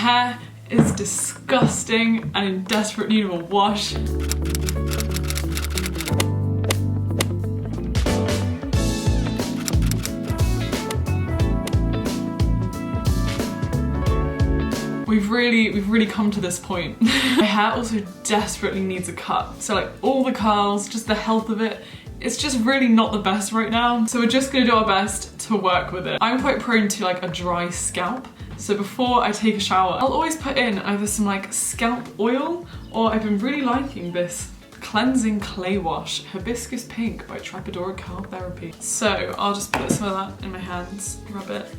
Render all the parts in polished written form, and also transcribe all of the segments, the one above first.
hair is disgusting and in desperate need of a wash. We've really come to this point. My hair also desperately needs a cut. So like all the curls, just the health of it, it's just really not the best right now. So we're just gonna do our best to work with it. I'm quite prone to like a dry scalp. So before I take a shower, I'll always put in either some like scalp oil, or I've been really liking this cleansing clay wash, Hibiscus Pink by Trepadora Curl Therapy. So I'll just put some of that in my hands, rub it.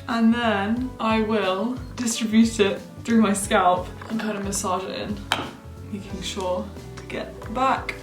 And then I will distribute it through my scalp and kind of massage it in, making sure to get back.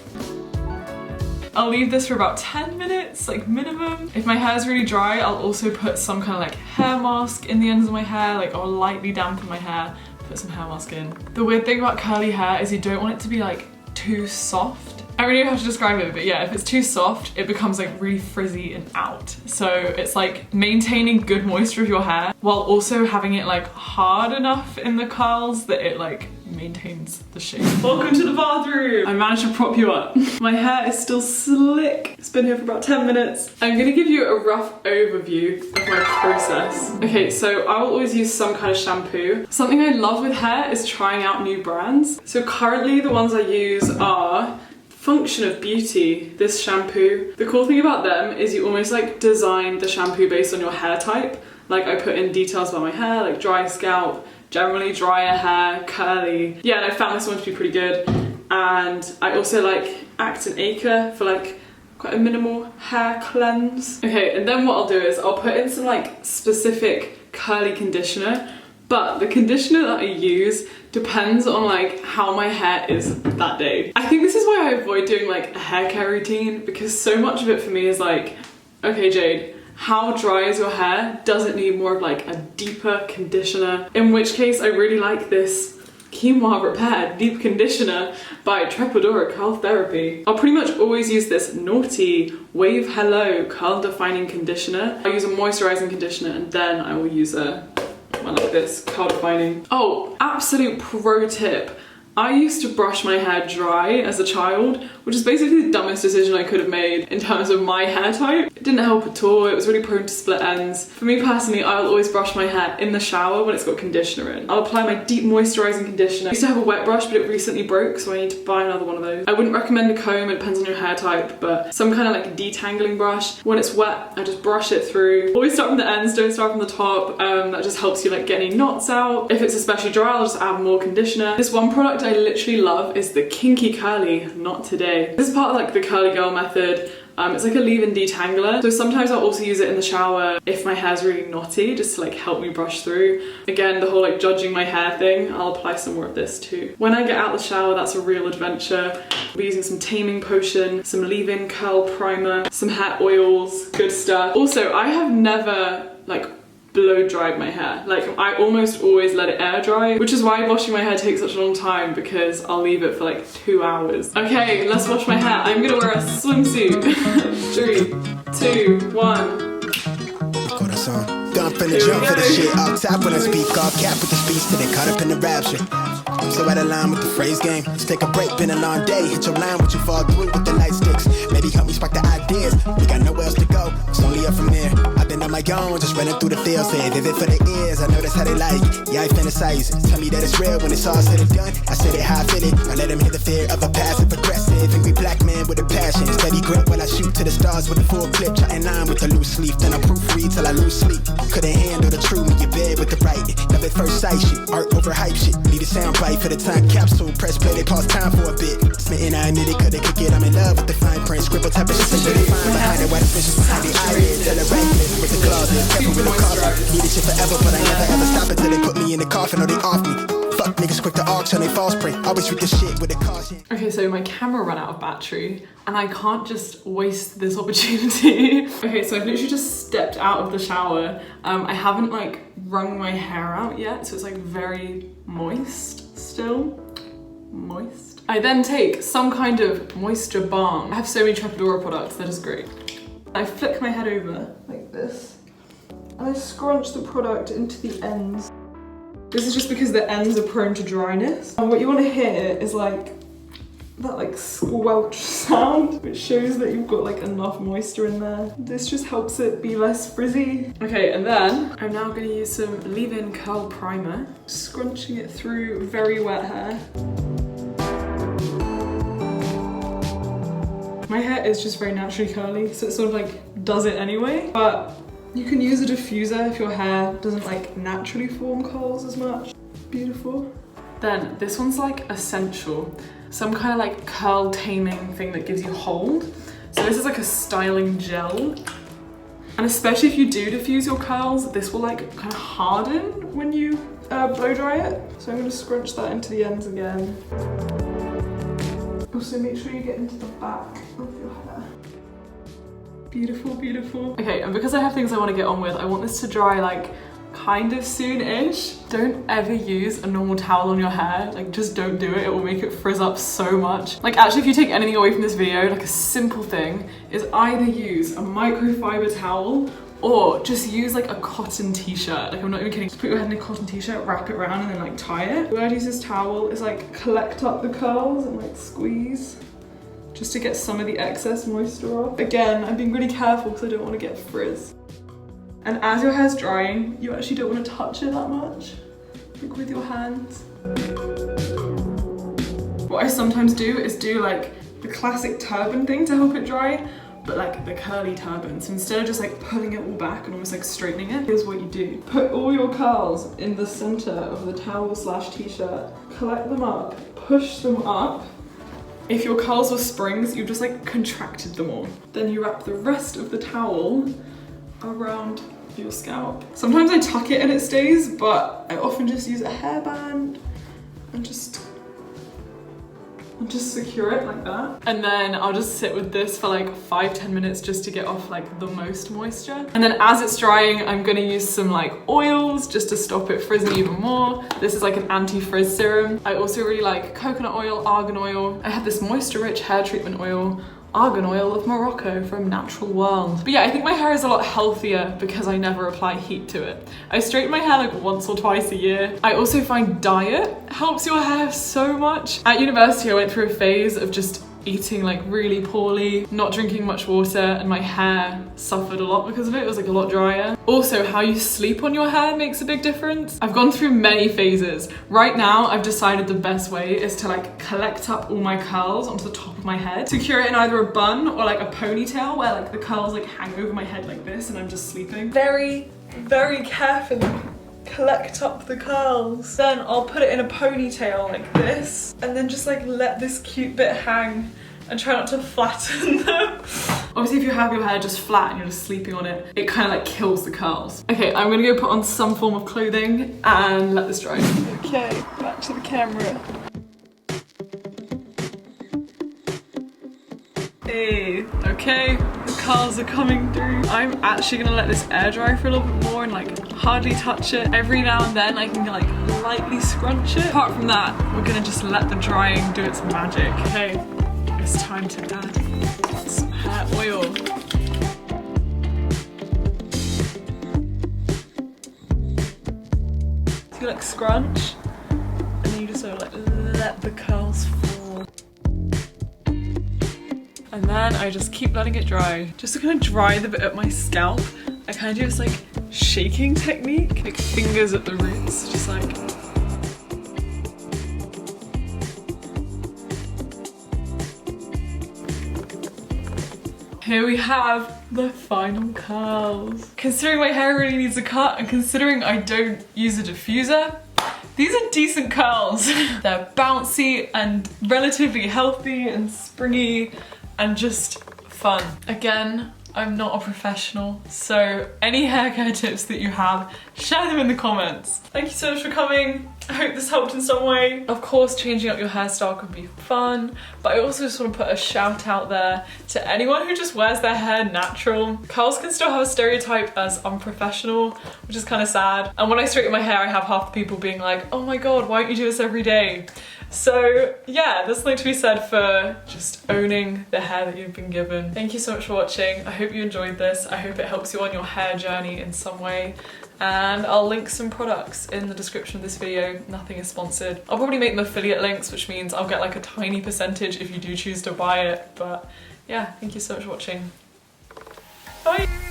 I'll leave this for about 10 minutes, like minimum. If my hair is really dry, I'll also put some kind of like hair mask in the ends of my hair, like I'll lightly dampen my hair, put some hair mask in. The weird thing about curly hair is you don't want it to be like too soft. I don't really know how to describe it, but yeah, if it's too soft, it becomes like really frizzy and out. So it's like maintaining good moisture of your hair while also having it like hard enough in the curls that it like maintains the shape. Welcome to the bathroom! I managed to prop you up. My hair is still slick. It's been here for about 10 minutes. I'm gonna give you a rough overview of my process. Okay, so I will always use some kind of shampoo. Something I love with hair is trying out new brands. So currently the ones I use are Function of Beauty, this shampoo. The cool thing about them is you almost like design the shampoo based on your hair type. Like I put in details about my hair, like dry scalp, generally drier hair, curly. Yeah, and I found this one to be pretty good. And I also like Acton Acre for like quite a minimal hair cleanse. Okay, and then what I'll do is I'll put in some like specific curly conditioner, but the conditioner that I use depends on like how my hair is that day. I think this is why I avoid doing like a hair care routine, because so much of it for me is like, okay Jade, how dry is your hair? Does it need more of like a deeper conditioner? In which case I really like this Quinoa Repair Deep Conditioner by Trepadora Curl Therapy. I'll pretty much always use this Naughty Wave Hello Curl Defining Conditioner. I use a moisturizing conditioner and then I will use a one like this, curl defining. Oh, absolute pro tip. I used to brush my hair dry as a child, which is basically the dumbest decision I could have made in terms of my hair type. It didn't help at all, it was really prone to split ends. For me personally, I'll always brush my hair in the shower when it's got conditioner in. I'll apply my deep moisturizing conditioner. I used to have a wet brush, but it recently broke, so I need to buy another one of those. I wouldn't recommend a comb, it depends on your hair type, but some kind of like detangling brush. When it's wet, I just brush it through. Always start from the ends, don't start from the top. That just helps you like get any knots out. If it's especially dry, I'll just add more conditioner. This one product I literally love is the Kinky Curly Not Today. This is part of like the curly girl method. It's like a leave-in detangler. So sometimes I'll also use it in the shower if my hair's really knotty, just to like help me brush through. Again, the whole like judging my hair thing, I'll apply some more of this too. When I get out the shower, that's a real adventure. I'll be using some taming potion, some leave-in curl primer, some hair oils, good stuff. Also, I have never like blow dried my hair. Like I almost always let it air dry, which is why washing my hair takes such a long time, because I'll leave it for like 2 hours. Okay, let's wash my hair. I'm gonna wear a swimsuit. 3, 2, 1. Dump in the jump for the shit up top when I speak off cap with the speech till they caught up in the rapture. I'm so out of line with the phrase game. Let's take a break, been a long day. Hit your line, what you fall through with the light sticks. Maybe help me spark the ideas. We got nowhere else to go, it's only up from there. I've been on my own, just running through the field. Say vivid for the ears, I know that's how they like it. Yeah, I fantasize, tell me that it's real when it's all said and done. I said it how I feel it, I let them hear the fear of a passive aggressive angry black man with a passion. Steady grip while I shoot to the stars with a full clip. Trying line with a loose leaf, then I proofread till I lose sleep. Couldn't handle the truth when you're bed with the right. Love at first sight shit, art over hype shit. Need a sound bite for the time capsule. Press play, they pause time for a bit. Smitten, I admit it, couldn't kick it. I'm in love with the fine print, scribble type of shit. So really fine behind it, white fishes behind the eyelid. Tell the right list with the closet, careful with the coffin. Need this shit forever, but I never ever stop until they put me in the coffin or they off me. Fuck niggas quick to auction, they false prey. Always read the shit with a caution. Okay, so my camera ran out of battery and I can't just waste this opportunity. Okay, so I've literally just stepped out of the shower. I haven't like wrung my hair out yet, so it's like very moist still. Moist. I then take some kind of moisture balm. I have so many Trepadora products, they're just great. I flick my head over like this and I scrunch the product into the ends. This is just because the ends are prone to dryness. And what you want to hear is like that like squelch sound, which shows that you've got like enough moisture in there. This just helps it be less frizzy. Okay, and then I'm now going to use some leave-in curl primer, scrunching it through very wet hair. My hair is just very naturally curly, so it sort of like does it anyway, but you can use a diffuser if your hair doesn't like naturally form curls as much. Beautiful. Then this one's like essential. Some kind of like curl taming thing that gives you hold. So this is like a styling gel. And especially if you do diffuse your curls, this will like kind of harden when you blow dry it. So I'm gonna scrunch that into the ends again. Also make sure you get into the back of your hair. Beautiful, beautiful. Okay, and because I have things I want to get on with, I want this to dry like kind of soon-ish. Don't ever use a normal towel on your hair. Like, just don't do it. It will make it frizz up so much. Like, actually, if you take anything away from this video, like a simple thing is either use a microfiber towel or just use like a cotton t-shirt. Like, I'm not even kidding. Just put your head in a cotton t-shirt, wrap it around and then like tie it. The way I'd use this towel is like collect up the curls and like squeeze just to get some of the excess moisture off. Again, I'm being really careful because I don't want to get frizz. And as your hair's drying, you actually don't want to touch it that much, like with your hands. What I sometimes do is do like the classic turban thing to help it dry, but like the curly turban. So instead of just like pulling it all back and almost like straightening it, here's what you do. Put all your curls in the center of the towel slash t-shirt, collect them up, push them up. If your curls were springs, you just like contracted them all. Then you wrap the rest of the towel around your scalp. Sometimes I tuck it and it stays, but I often just use a hairband and just secure it like that. And then I'll just sit with this for like 5-10 minutes just to get off like the most moisture. And then as it's drying, I'm gonna use some like oils just to stop it frizzing even more. This is like an anti-frizz serum. I also really like coconut oil, argan oil. I have this moisture-rich hair treatment oil, argan oil of Morocco from Natural World. But yeah, I think my hair is a lot healthier because I never apply heat to it. I straighten my hair like once or twice a year. I also find diet helps your hair so much. At university, I went through a phase of just eating like really poorly, not drinking much water, and my hair suffered a lot because of it. It was like a lot drier. Also, how you sleep on your hair makes a big difference. I've gone through many phases. Right now, I've decided the best way is to like collect up all my curls onto the top of my head, secure it in either a bun or like a ponytail where like the curls like hang over my head like this and I'm just sleeping. Very, very carefully collect up the curls. Then I'll put it in a ponytail like this and then just like let this cute bit hang and try not to flatten them. Obviously if you have your hair just flat and you're just sleeping on it, it kind of like kills the curls. Okay, I'm gonna go put on some form of clothing and let this dry. Okay, back to the camera. Hey, okay, the curls are coming through. I'm actually gonna let this air dry for a little bit more and like hardly touch it. Every now and then I can like lightly scrunch it. Apart from that, we're gonna just let the drying do its magic. Okay, it's time to add some hair oil. So you like scrunch and then you just sort of like let the curls fall. And then I just keep letting it dry. Just to kind of dry the bit at my scalp, I kind of do this like shaking technique, like fingers at the roots, just like. Here we have the final curls. Considering my hair really needs a cut and considering I don't use a diffuser, these are decent curls. They're bouncy and relatively healthy and springy and just fun. Again, I'm not a professional, so any hair care tips that you have, share them in the comments. Thank you so much for coming. I hope this helped in some way. Of course, changing up your hairstyle can be fun, but I also just want to put a shout out there to anyone who just wears their hair natural. Curls can still have a stereotype as unprofessional, which is kind of sad. And when I straighten my hair, I have half the people being like, oh my god, why don't you do this every day? So yeah, there's something to be said for just owning the hair that you've been given. Thank you so much for watching. I hope you enjoyed this. I hope it helps you on your hair journey in some way. And I'll link some products in the description of this video. Nothing is sponsored. I'll probably make them affiliate links, which means I'll get like a tiny percentage if you do choose to buy it. But yeah, thank you so much for watching. Bye!